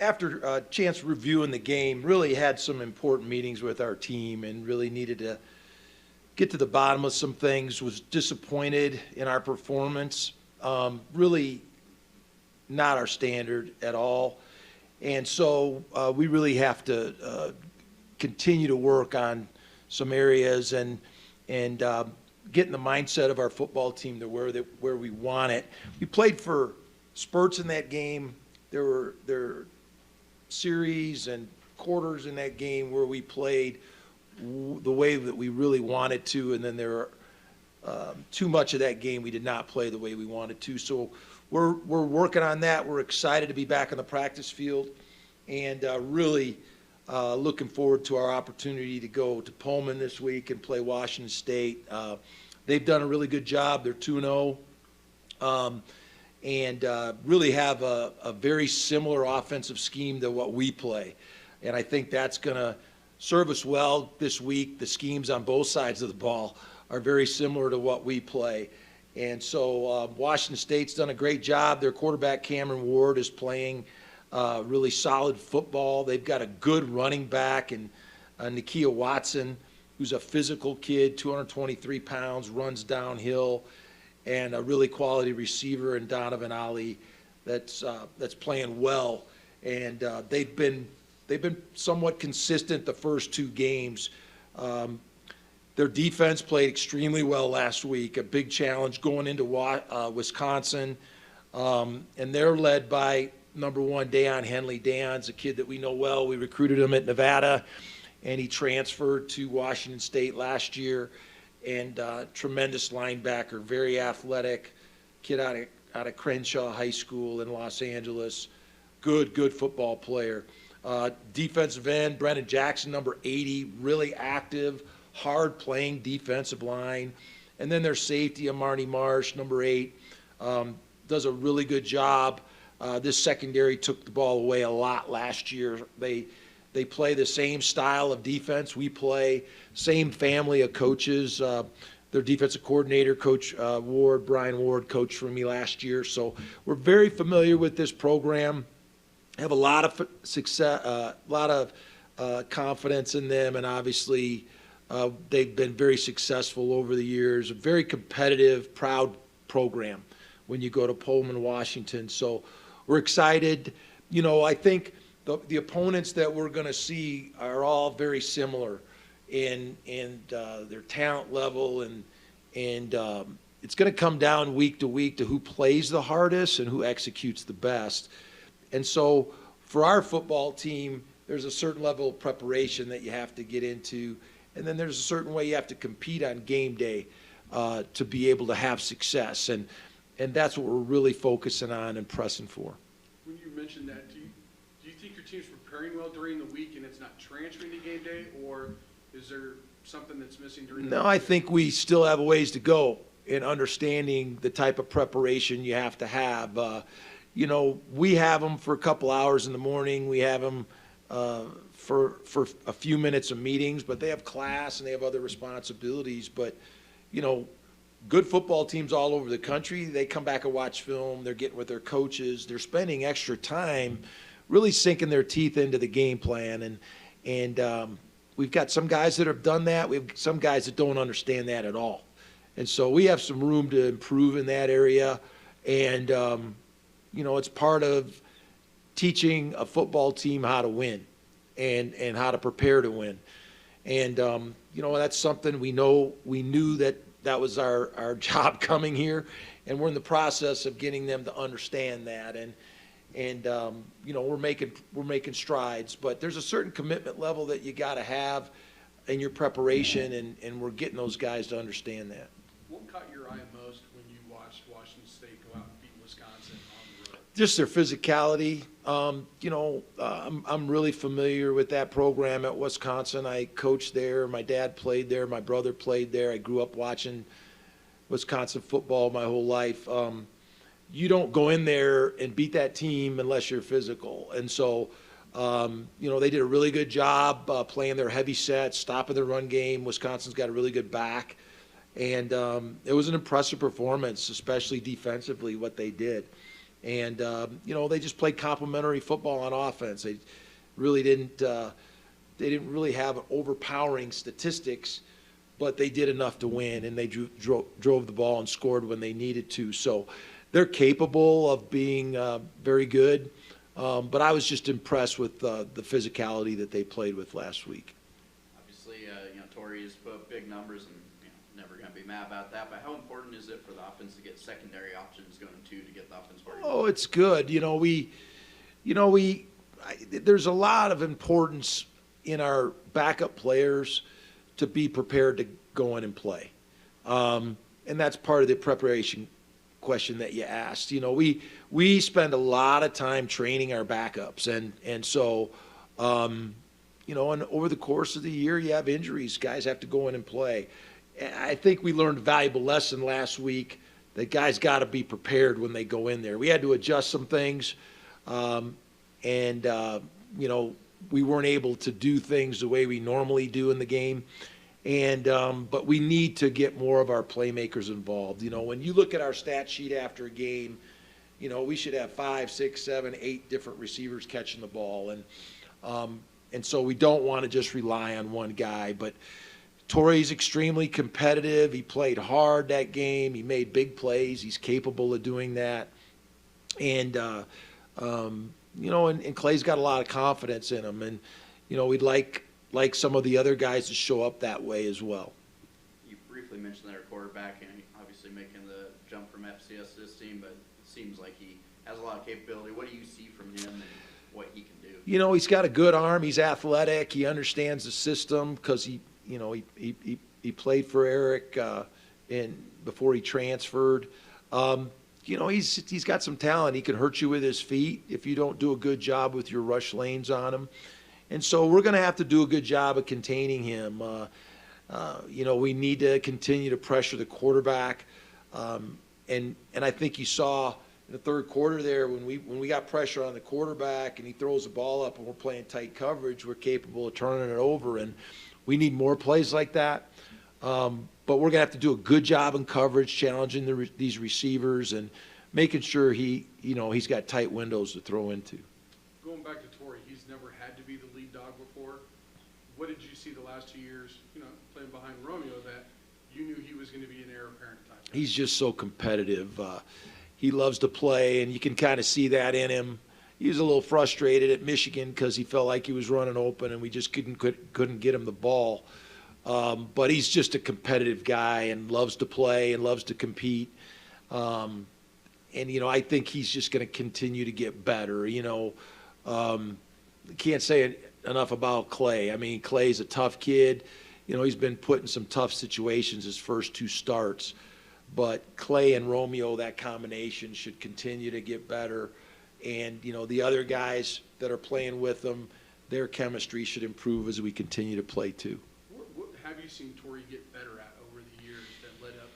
After a chance reviewing the game, really had some important meetings with our team and really needed to get to the bottom of some things. Was disappointed in our performance. Really not our standard at all. And so we really have to continue to work on some areas and get in the mindset of our football team to where we want it. We played for spurts in that game. There were series and quarters in that game where we played the way that we really wanted to, and then there were too much of that game we did not play the way we wanted to. So we're working on that. We're excited to be back on the practice field, and really looking forward to our opportunity to go to Pullman this week and play Washington State. They've done a really good job. They're 2-0. And really have a very similar offensive scheme to what we play. And I think that's going to serve us well this week. The schemes on both sides of the ball are very similar to what we play. And so Washington State's done a great job. Their quarterback, Cameron Ward, is playing really solid football. They've got a good running back, and Nakia Watson, who's a physical kid, 223 pounds, runs downhill, and a really quality receiver in Donovan Ali that's playing well. And they've been somewhat consistent the first two games. Their defense played extremely well last week, a big challenge going into Wisconsin. And they're led by number one, Deion Henley. Deion's a kid that we know well. We recruited him at Nevada, and he transferred to Washington State last year. And tremendous linebacker, very athletic, kid out of Crenshaw High School in Los Angeles. Good football player. Defensive end, Brennan Jackson, number 80, really active, hard-playing defensive line. And then their safety, Amarni Marsh, number 8, does a really good job. This secondary took the ball away a lot last year. They play the same style of defense we play, same family of coaches. Their defensive coordinator, Coach Ward, Brian Ward, coached for me last year. So we're very familiar with this program, have a lot of success, a lot of confidence in them, and obviously they've been very successful over the years. A very competitive, proud program when you go to Pullman, Washington. So we're excited. You know, I think the opponents that we're going to see are all very similar in their talent level, and it's going to come down week to week to who plays the hardest and who executes the best. And so for our football team, there's a certain level of preparation that you have to get into, and then there's a certain way you have to compete on game day to be able to have success, and that's what we're really focusing on and pressing for. When you mentioned that, do you think your team's preparing well during the week and it's not transferring to game day, or is there something that's missing during the week? No, I think we still have a ways to go in understanding the type of preparation you have to have. You know, we have them for a couple hours in the morning. We have them for a few minutes of meetings, but they have class and they have other responsibilities. But, you know, good football teams all over the country, they come back and watch film. They're getting with their coaches. They're spending extra time really sinking their teeth into the game plan. And we've got some guys that have done that. We have some guys that don't understand that at all. And so we have some room to improve in that area. And, you know, it's part of teaching a football team how to win and how to prepare to win. And, you know, that's something we knew that was our job coming here. And we're in the process of getting them to understand that. And you know, we're making strides, but there's a certain commitment level that you got to have in your preparation, and we're getting those guys to understand that. What caught your eye most when you watched Washington State go out and beat Wisconsin on the road? Just their physicality. You know, I'm really familiar with that program at Wisconsin. I coached there. My dad played there. My brother played there. I grew up watching Wisconsin football my whole life. You don't go in there and beat that team unless you're physical. And so, you know, they did a really good job playing their heavy sets, stopping the run game. Wisconsin's got a really good back. And it was an impressive performance, especially defensively, what they did. And, they just played complementary football on offense. They really didn't really have overpowering statistics, but they did enough to win, and they drove the ball and scored when they needed to. So they're capable of being very good, but I was just impressed with the physicality that they played with last week. Obviously, Torrey has put up big numbers, and never going to be mad about that. But how important is it for the offense to get secondary options going to get the offense working? Oh, it's good. There's a lot of importance in our backup players to be prepared to go in and play. And that's part of the preparation question that you asked. We spend a lot of time training our backups, and so, and over the course of the year, you have injuries. Guys have to go in and play. I think we learned a valuable lesson last week that guys got to be prepared when they go in there. We had to adjust some things, and we weren't able to do things the way we normally do in the game. But we need to get more of our playmakers involved. When you look at our stat sheet after a game, we should have 5, 6, 7, 8 different receivers catching the ball. And so we don't want to just rely on one guy. But Torrey's extremely competitive. He played hard that game. He made big plays. He's capable of doing that. And Clay's got a lot of confidence in him. And, we'd like some of the other guys to show up that way as well. You briefly mentioned that our quarterback, and obviously making the jump from FCS to this team, but it seems like he has a lot of capability. What do you see from him and what he can do? He's got a good arm. He's athletic. He understands the system because he played for Eric before he transferred. He's got some talent. He can hurt you with his feet if you don't do a good job with your rush lanes on him. And so we're going to have to do a good job of containing him. We need to continue to pressure the quarterback. And I think you saw in the third quarter there when we got pressure on the quarterback and he throws the ball up and we're playing tight coverage, we're capable of turning it over. And we need more plays like that. But we're going to have to do a good job in coverage, challenging these receivers and making sure he's got tight windows to throw into. Going back to Torrey, he's never had to be the lead dog before. What did you see the last 2 years, playing behind Romeo, that you knew he was going to be an heir apparent type? He's just so competitive. He loves to play, and you can kind of see that in him. He was a little frustrated at Michigan because he felt like he was running open, and we just couldn't get him the ball. But he's just a competitive guy and loves to play and loves to compete. And I think he's just going to continue to get better. Can't say enough about Clay. I mean, Clay's a tough kid. He's been put in some tough situations his first 2 starts. But Clay and Romeo, that combination should continue to get better. And, the other guys that are playing with them, their chemistry should improve as we continue to play too. What have you seen Torrey get better at over the years that led up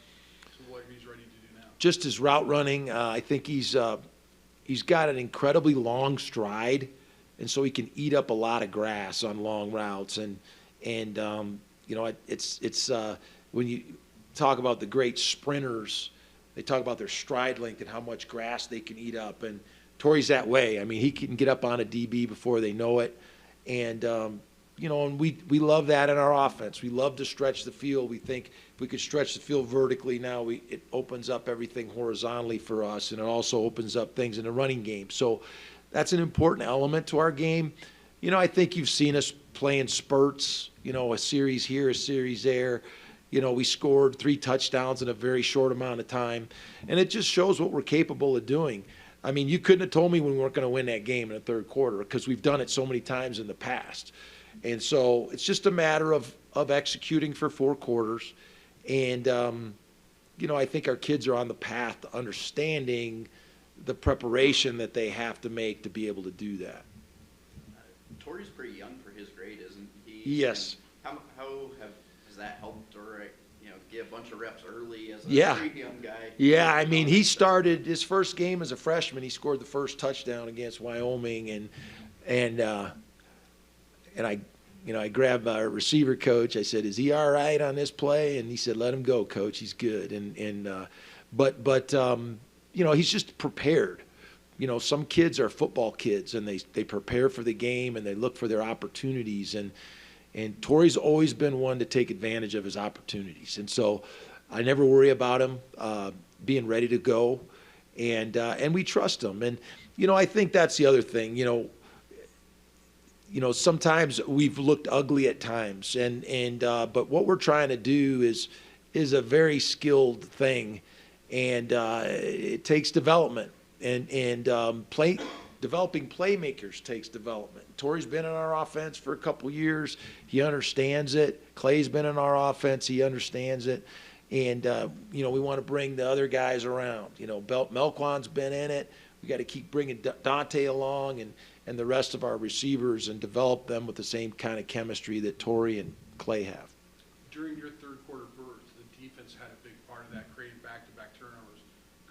to what he's ready to do now? Just his route running. I think he's got an incredibly long stride, and so he can eat up a lot of grass on long routes. And it's when you talk about the great sprinters, they talk about their stride length and how much grass they can eat up. And Torrey's that way. I mean, he can get up on a DB before they know it. And, and we love that in our offense. We love to stretch the field. We think if we could stretch the field vertically now, it opens up everything horizontally for us, and it also opens up things in the running game. So that's an important element to our game. I think you've seen us play in spurts, a series here, a series there. We scored 3 touchdowns in a very short amount of time, and it just shows what we're capable of doing. I mean, you couldn't have told me we weren't going to win that game in the third quarter because we've done it so many times in the past. And so it's just a matter of executing for 4 quarters. And, I think our kids are on the path to understanding the preparation that they have to make to be able to do that. Torrey's pretty young for his grade, isn't he? Yes. And has that helped, or get a bunch of reps early as a pretty young guy? Yeah, I mean, he started his first game as a freshman. He scored the first touchdown against Wyoming, and I grabbed my receiver coach. I said, "Is he all right on this play?" And he said, "Let him go, coach. He's good." But he's just prepared. you know, some kids are football kids, and they prepare for the game and they look for their opportunities. And Torrey's always been one to take advantage of his opportunities. And so I never worry about him being ready to go, and we trust him. And you know, I think that's the other thing. You know, sometimes we've looked ugly at times, but what we're trying to do is a very skilled thing, and it takes development, and developing playmakers takes development. Torrey's been in our offense for a couple years. He understands it. Clay's been in our offense. He understands it. And, you know, we want to bring the other guys around. You know, Melquan's been in it. We got to keep bringing Dante along and the rest of our receivers and develop them with the same kind of chemistry that Torrey and Clay have. During your third quarter burst, the defense had a big part of that, creating back-to-back turnovers.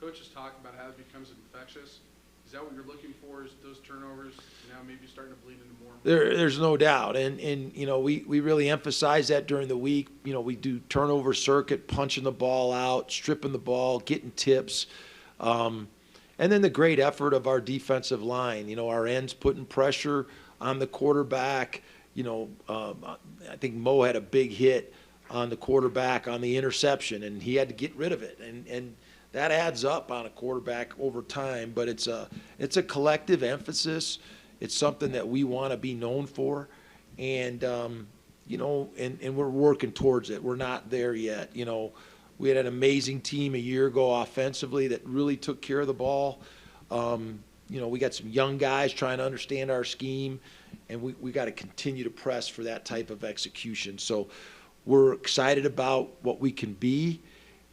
Coaches talk about how it becomes infectious. Is that what you're looking for, is those turnovers now maybe starting to bleed into more? There's no doubt. And you know, we really emphasize that during the week. You know, we do turnover circuit, punching the ball out, stripping the ball, getting tips. And then the great effort of our defensive line. You know, our ends putting pressure on the quarterback. You know, I think Mo had a big hit on the quarterback on the interception, and he had to get rid of it. And that adds up on a quarterback over time, but it's a collective emphasis. It's something that we want to be known for, and you know, and we're working towards it. We're not there yet. You know, we had an amazing team a year ago offensively that really took care of the ball. You know, we got some young guys trying to understand our scheme, and we got to continue to press for that type of execution. So we're excited about what we can be.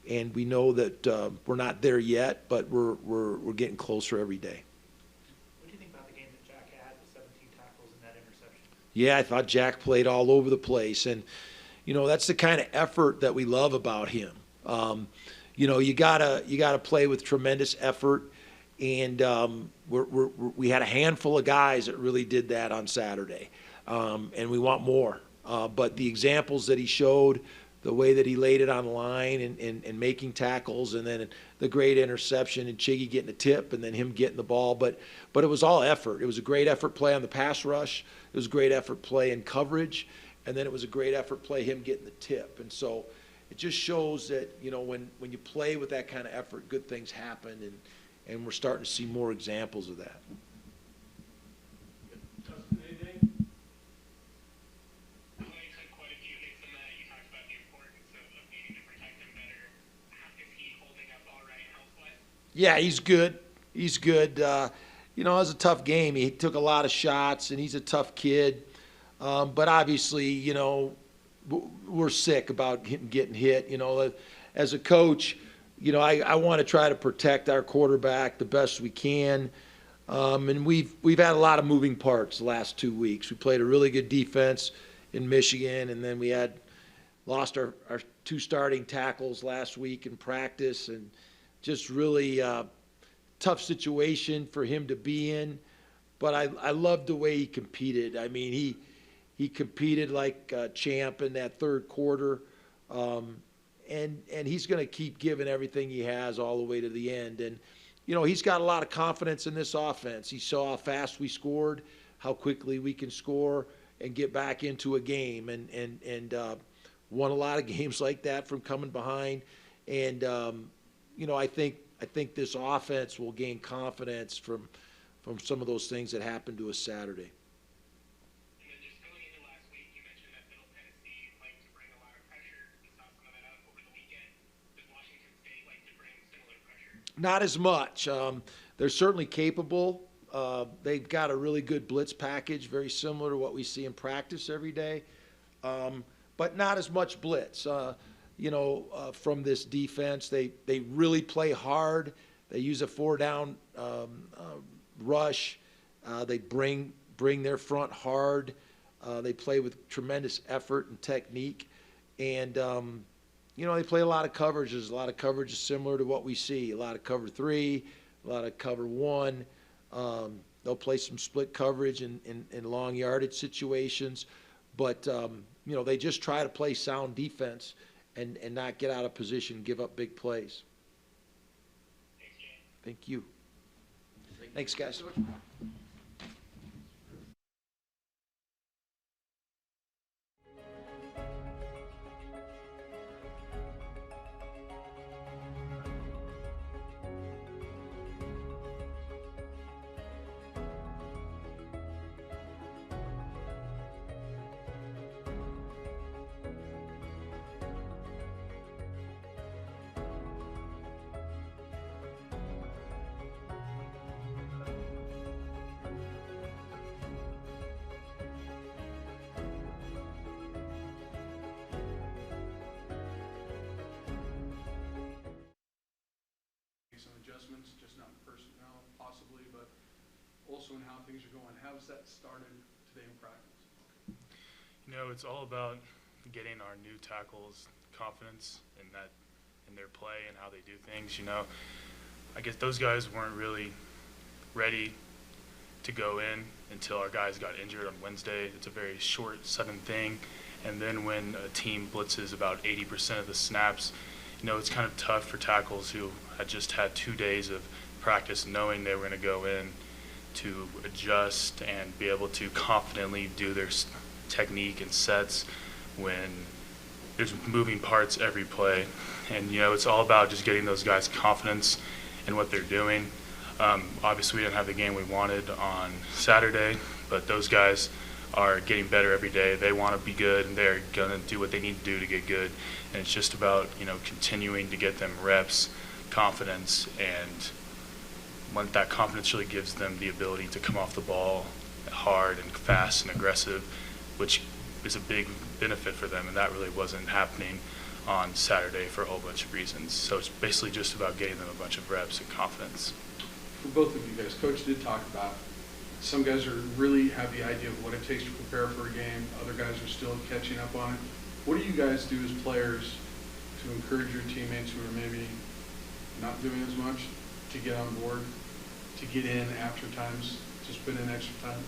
And we know that we're not there yet, but we're getting closer every day. What do you think about the game that Jack had with 17 tackles and that interception? Yeah, I thought Jack played all over the place, and you know, that's the kind of effort that we love about him. You know, you gotta play with tremendous effort, and we had a handful of guys that really did that on Saturday, and we want more. But the examples that he showed, the way that he laid it on the line and making tackles, and then the great interception and Chiggy getting a tip and then him getting the ball. But it was all effort. It was a great effort play on the pass rush. It was a great effort play in coverage. And then it was a great effort play him getting the tip. And so it just shows that, you know, when you play with that kind of effort, good things happen. And we're starting to see more examples of that. Justin, anything? Yeah, he's good. He's good. You know, it was a tough game. He took a lot of shots, and he's a tough kid. But obviously, you know, we're sick about him getting hit. You know, as a coach, you know, I want to try to protect our quarterback the best we can. And we've had a lot of moving parts the last 2 weeks. We played a really good defense in Michigan, and then we lost our two starting tackles last week in practice, and just really tough situation for him to be in. But I loved the way he competed. I mean, he competed like a champ in that third quarter, and he's going to keep giving everything he has all the way to the end. And, you know, he's got a lot of confidence in this offense. He saw how fast we scored, how quickly we can score and get back into a game, and won a lot of games like that from coming behind. And, you know, I think this offense will gain confidence from some of those things that happened to us Saturday. And then just going into last week, you mentioned that Middle Tennessee liked to bring a lot of pressure. You saw some of that out over the weekend. Does Washington State like to bring similar pressure? Not as much. They're certainly capable. They've got a really good blitz package, very similar to what we see in practice every day, but not as much blitz. You know, from this defense, they really play hard. They use a 4-down rush. They bring their front hard. They play with tremendous effort and technique, and you know, they play a lot of coverages. A lot of coverages similar to what we see. A lot of cover 3, a lot of cover 1. They'll play some split coverage in long yardage situations, but you know, they just try to play sound defense and not get out of position, give up big plays. Thanks, Jay. Thank you. Thank Thanks, guys. Some adjustments, just not in personnel possibly, but also in how things are going. How's that started today in practice? You know, it's all about getting our new tackles confidence in their play and how they do things. You know, I guess those guys weren't really ready to go in until our guys got injured on Wednesday. It's a very short, sudden thing. And then when a team blitzes about 80% of the snaps, you know, it's kind of tough for tackles who had just had 2 days of practice knowing they were going to go in to adjust and be able to confidently do their technique and sets when there's moving parts every play. And, you know, it's all about just getting those guys confidence in what they're doing. Obviously, we didn't have the game we wanted on Saturday, but those guys are getting better every day. They want to be good, and they're going to do what they need to do to get good. And it's just about, you know, continuing to get them reps, confidence, and when that confidence really gives them the ability to come off the ball hard and fast and aggressive, which is a big benefit for them, and that really wasn't happening on Saturday for a whole bunch of reasons. So it's basically just about getting them a bunch of reps and confidence. For both of you guys, Coach did talk about some guys are really have the idea of what it takes to prepare for a game. Other guys are still catching up on it. What do you guys do as players to encourage your teammates who are maybe not doing as much to get on board, to get in after times, to spend in extra time?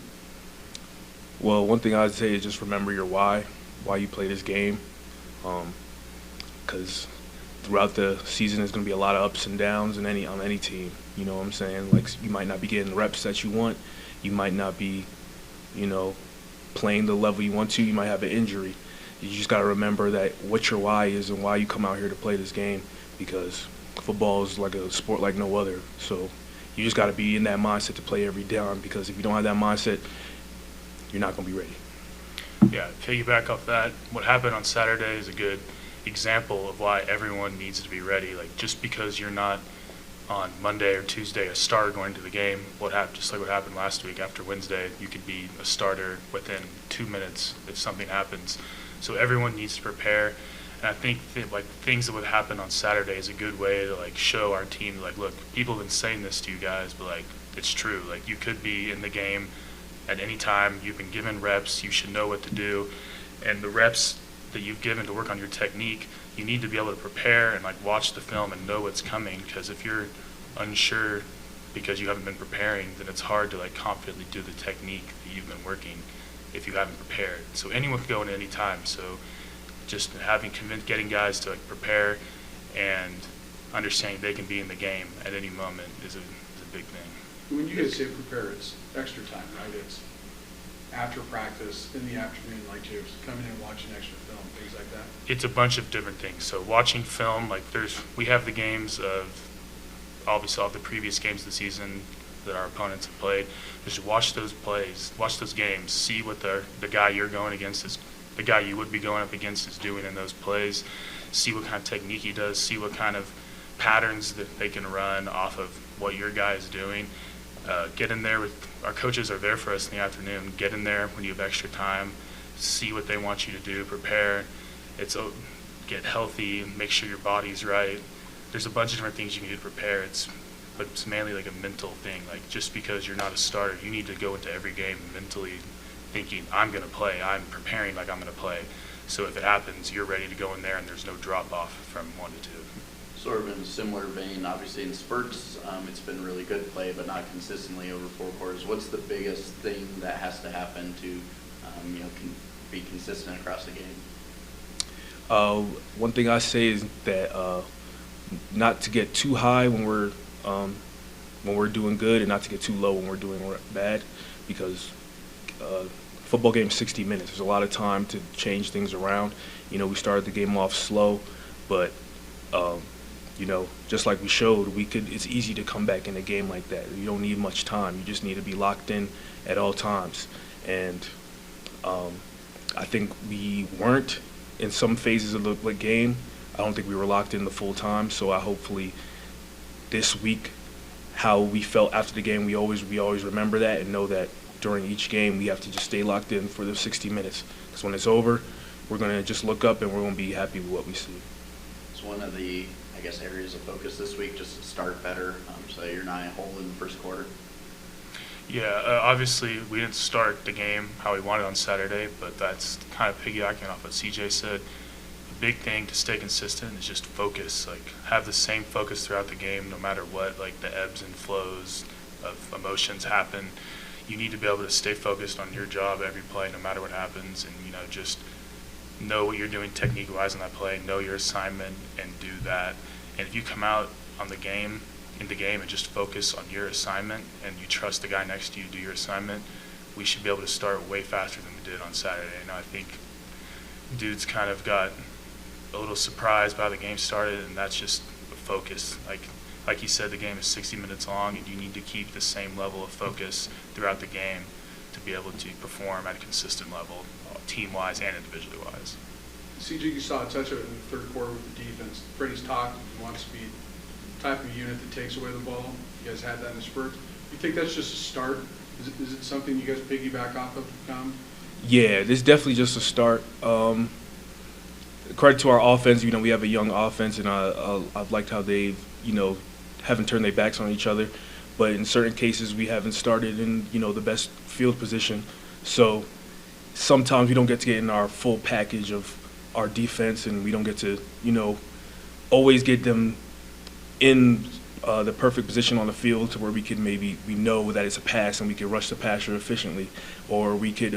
Well, one thing I'd say is just remember your why you play this game, because throughout the season there's going to be a lot of ups and downs on any team. You know what I'm saying? Like, you might not be getting the reps that you want. You might not be, you know, playing the level you want to. You might have an injury. You just got to remember that what your why is and why you come out here to play this game, because football is like a sport like no other. So you just got to be in that mindset to play every down, because if you don't have that mindset, you're not going to be ready. Yeah, piggyback off that, what happened on Saturday is a good example of why everyone needs to be ready. Like, just because you're not on Monday or Tuesday a starter going to the game, just like what happened last week after Wednesday, you could be a starter within 2 minutes if something happens. So everyone needs to prepare. And I think like things that would happen on Saturday is a good way to like show our team, like, look, people have been saying this to you guys, but like, it's true. Like, you could be in the game at any time. You've been given reps. You should know what to do. And the reps that you've given to work on your technique, you need to be able to prepare and like watch the film and know what's coming, because if you're unsure because you haven't been preparing, then it's hard to like confidently do the technique that you've been working if you haven't prepared. So anyone can go in at any time. So just getting guys to like prepare and understanding they can be in the game at any moment is a big thing. When you guys say prepare, it's extra time, right? It's after practice, in the afternoon, like just coming in and watching extra film, things like that? It's a bunch of different things. So watching film, like we have the games of, obviously all the previous games of the season that our opponents have played. Just watch those plays, watch those games, see what the guy you're going against is, the guy you would be going up against is doing in those plays, see what kind of technique he does, see what kind of patterns that they can run off of what your guy is doing. Get in there with, our coaches are there for us in the afternoon. Get in there when you have extra time, see what they want you to do, prepare. Get healthy, make sure your body's right. There's a bunch of different things you can do to prepare. But it's mainly like a mental thing. Like, just because you're not a starter, you need to go into every game mentally thinking, I'm going to play. I'm preparing like I'm going to play. So if it happens, you're ready to go in there and there's no drop off from 1 to 2. Sort of in a similar vein, obviously in spurts, it's been really good play, but not consistently over 4 quarters. What's the biggest thing that has to happen to, be consistent across the game? One thing I say is that not to get too high when we're when we're doing good and not to get too low when we're doing bad, because football game's 60 minutes. There's a lot of time to change things around. You know, we started the game off slow, but you know, just like we showed, it's easy to come back in a game like that. You don't need much time. You just need to be locked in at all times. And I think we weren't in some phases of the game. I don't think we were locked in the full time. So I hopefully this week, how we felt after the game, we always remember that and know that during each game we have to just stay locked in for the 60 minutes. Because when it's over, we're going to just look up and we're going to be happy with what we see. It's one of the, I guess, areas of focus this week, just to start better, so you're not a hole in the first quarter. Yeah, obviously we didn't start the game how we wanted on Saturday, but that's kind of piggybacking off what CJ said. The big thing to stay consistent is just focus. Like, have the same focus throughout the game, no matter what, like the ebbs and flows of emotions happen. You need to be able to stay focused on your job every play, no matter what happens, and you know, just know what you're doing technique-wise on that play, know your assignment, and do that. And if you come out on in the game and just focus on your assignment and you trust the guy next to you to do your assignment, we should be able to start way faster than we did on Saturday. And I think dudes kind of got a little surprised by the game started, and that's just focus. Like you said, the game is 60 minutes long, and you need to keep the same level of focus throughout the game to be able to perform at a consistent level, team-wise and individually-wise. CJ, you saw a touch of it in the third quarter with the defense. Freddie's talked, he wants to be the type of unit that takes away the ball. You guys had that in the spurt. You think that's just a start? Is it something you guys piggyback off of to come? Yeah, this is definitely just a start. Credit to our offense, you know, we have a young offense, and I've liked how they've, you know, haven't turned their backs on each other. But in certain cases, we haven't started in, you know, the best field position. So sometimes we don't get to get in our full package of our defense, and we don't get to, you know, always get them in the perfect position on the field to where we know that it's a pass and we can rush the passer efficiently, or we could,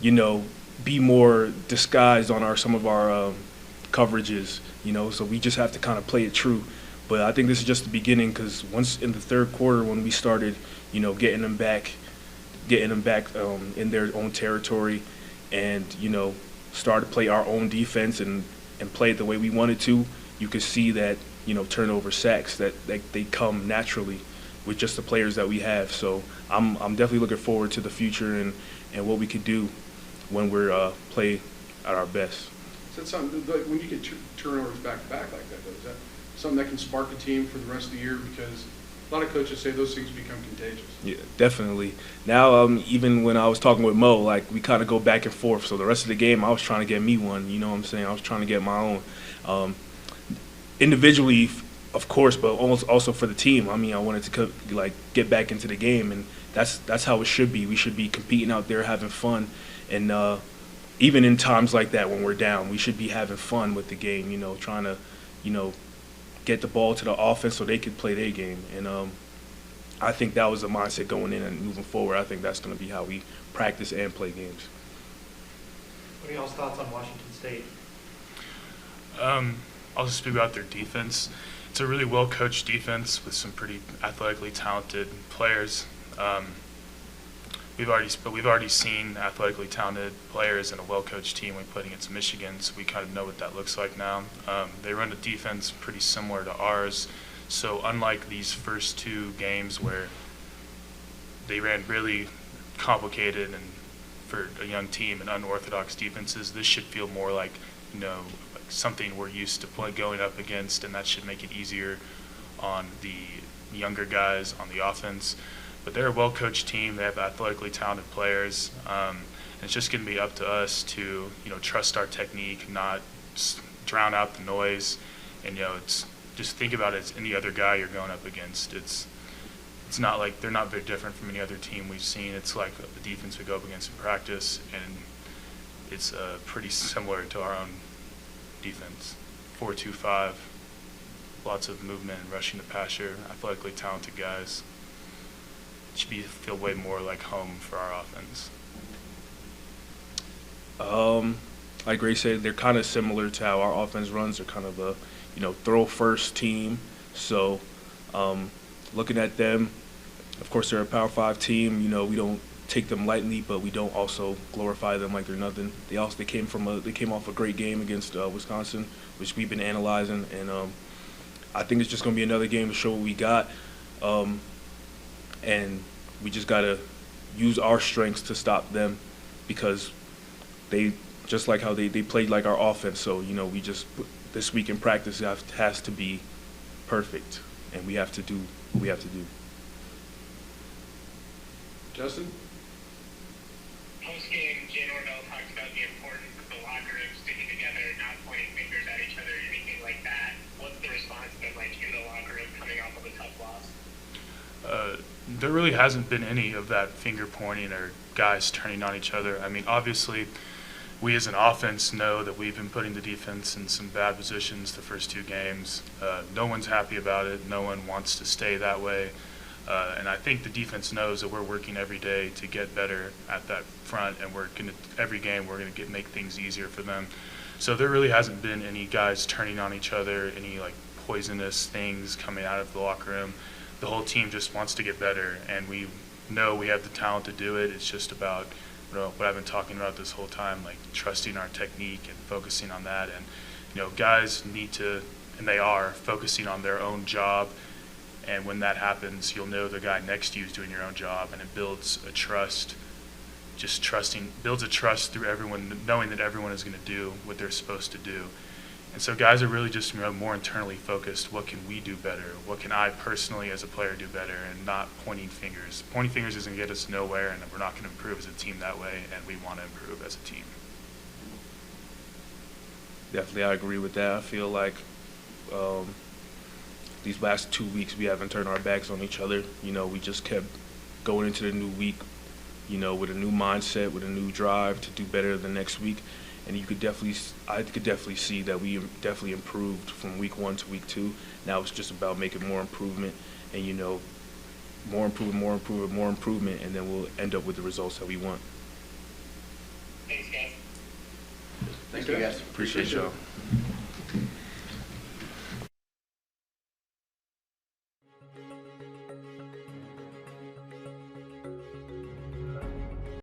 you know, be more disguised on some of our coverages, you know. So we just have to kind of play it true. But I think this is just the beginning, because once in the third quarter when we started, you know, getting them back in their own territory, and you know, start to play our own defense and play it the way we wanted to, you could see that, you know, turnover sacks that they come naturally with just the players that we have. So I'm definitely looking forward to the future and what we could do when we're play at our best. Is that something, like, when you get turnovers back to back like that, though, is that something that can spark a team for the rest of the year? Because a lot of coaches say those things become contagious. Yeah, definitely. Now, even when I was talking with Mo, like, we kind of go back and forth. So the rest of the game, I was trying to get me one. You know what I'm saying? I was trying to get my own. Individually, of course, but also for the team. I mean, I wanted to get back into the game, and that's how it should be. We should be competing out there, having fun, and even in times like that when we're down, we should be having fun with the game. You know, trying to, you know, get the ball to the offense so they could play their game. And I think that was the mindset going in and moving forward. I think that's going to be how we practice and play games. What are y'all's thoughts on Washington State? I'll just speak about their defense. It's a really well-coached defense with some pretty athletically talented players. We've already seen athletically talented players in a well-coached team when we played against Michigan, so we kind of know what that looks like now. They run a defense pretty similar to ours, so unlike these first two games where they ran really complicated and for a young team and unorthodox defenses, this should feel more like, you know, like something we're used to going up against, and that should make it easier on the younger guys on the offense. But they're a well-coached team. They have athletically talented players. And it's just going to be up to us to, you know, trust our technique, not drown out the noise. And, you know, it's just think about it as any other guy you're going up against. It's not like they're not very different from any other team we've seen. It's like the defense we go up against in practice, and it's pretty similar to our own defense. 4-2-5, lots of movement and rushing the passer, athletically talented guys. Should feel way more like home for our offense. Like Ray said, they're kind of similar to how our offense runs. They're kind of a, you know, throw first team. So looking at them, of course, they're a Power 5 team. You know, we don't take them lightly, but we don't also glorify them like they're nothing. They came off a great game against Wisconsin, which we've been analyzing, and I think it's just going to be another game to show what we got, and we just got to use our strengths to stop them, because they just like how they played like our offense. So, you know, we just this week in practice has to be perfect, and we have to do what we have to do. Justin? Post-game, Jay Norvell talked about the importance of the locker room sticking together, not pointing fingers at each other, anything like that. What's the response been like in the locker room coming off of a tough loss? There really hasn't been any of that finger pointing or guys turning on each other. I mean, obviously, we as an offense know that we've been putting the defense in some bad positions the first two games. No one's happy about it. No one wants to stay that way. And I think the defense knows that we're working every day to get better at that front, and every game we're going to make things easier for them. So there really hasn't been any guys turning on each other, any like poisonous things coming out of the locker room. The whole team just wants to get better, and we know we have the talent to do it. It's just about, you know, what I've been talking about this whole time, like trusting our technique and focusing on that. And, you know, guys need to, and they are, focusing on their own job. And when that happens, you'll know the guy next to you is doing your own job, and it builds a trust. Builds a trust through everyone, knowing that everyone is going to do what they're supposed to do. And so guys are really just, you know, more internally focused. What can we do better? What can I personally as a player do better? And not pointing fingers. Pointing fingers isn't going to get us nowhere, and we're not going to improve as a team that way, and we want to improve as a team. Definitely, I agree with that. I feel like these last 2 weeks we haven't turned our backs on each other. You know, we just kept going into the new week, you know, with a new mindset, with a new drive to do better the next week. And I could definitely see that we definitely improved from week 1 to week 2. Now it's just about making more improvement, and, you know, more improvement, and then we'll end up with the results that we want. Thanks, guys. Thank you, guys. Appreciate y'all.